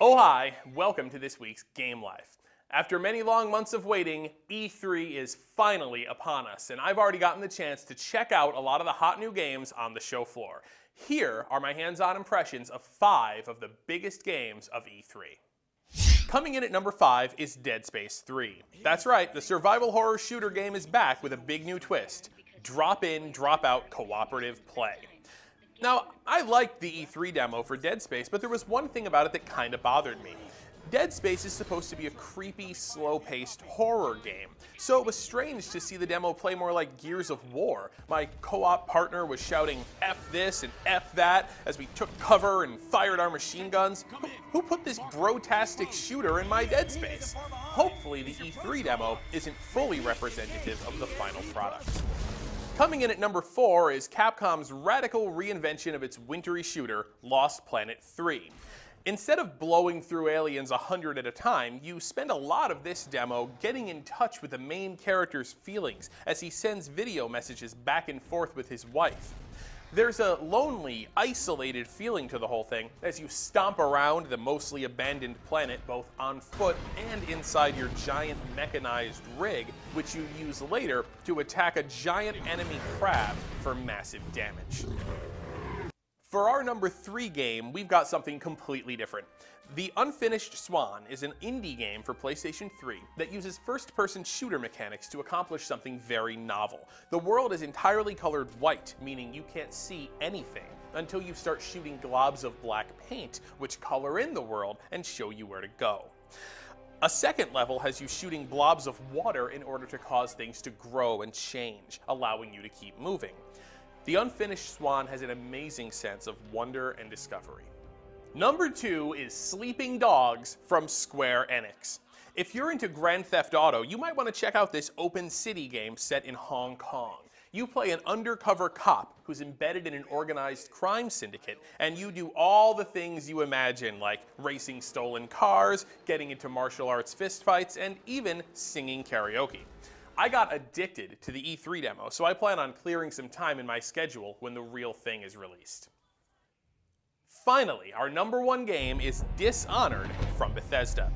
Oh hi, welcome to this week's Game Life. After many long months of waiting, E3 is finally upon us, and I've already gotten the chance to check out a lot of the hot new games on the show floor. Here are my hands-on impressions of 5 of the biggest games of E3. Coming in at number 5 is Dead Space 3. That's right, the survival horror shooter game is back with a big new twist. Drop in, drop out cooperative play. Now, I liked the E3 demo for Dead Space, but there was one thing about it that kinda bothered me. Dead Space is supposed to be a creepy, slow-paced horror game, so it was strange to see the demo play more like Gears of War. My co-op partner was shouting F this and F that as we took cover and fired our machine guns. Who put this bro-tastic shooter in my Dead Space? Hopefully the E3 demo isn't fully representative of the final product. Coming in at number 4 is Capcom's radical reinvention of its wintry shooter, Lost Planet 3. Instead of blowing through aliens 100 at a time, you spend a lot of this demo getting in touch with the main character's feelings as he sends video messages back and forth with his wife. There's a lonely, isolated feeling to the whole thing as you stomp around the mostly abandoned planet both on foot and inside your giant mechanized rig, which you use later to attack a giant enemy crab for massive damage. For our number 3 game, we've got something completely different. The Unfinished Swan is an indie game for PlayStation 3 that uses first-person shooter mechanics to accomplish something very novel. The world is entirely colored white, meaning you can't see anything until you start shooting globs of black paint, which color in the world and show you where to go. A second level has you shooting blobs of water in order to cause things to grow and change, allowing you to keep moving. The Unfinished Swan has an amazing sense of wonder and discovery. Number 2 is Sleeping Dogs from Square Enix. If you're into Grand Theft Auto, you might want to check out this open city game set in Hong Kong. You play an undercover cop who's embedded in an organized crime syndicate, and you do all the things you imagine, like racing stolen cars, getting into martial arts fistfights, and even singing karaoke. I got addicted to the E3 demo, so I plan on clearing some time in my schedule when the real thing is released. Finally, our number 1 game is Dishonored from Bethesda.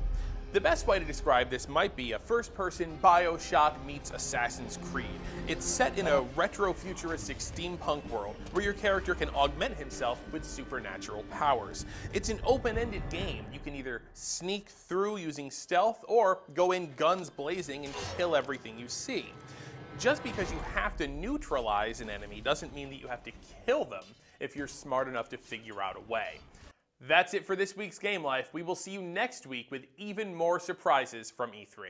The best way to describe this might be a first-person BioShock meets Assassin's Creed. It's set in a retro-futuristic steampunk world where your character can augment himself with supernatural powers. It's an open-ended game. You can either sneak through using stealth or go in guns blazing and kill everything you see. Just because you have to neutralize an enemy doesn't mean that you have to kill them if you're smart enough to figure out a way. That's it for this week's Game Life. We will see you next week with even more surprises from E3.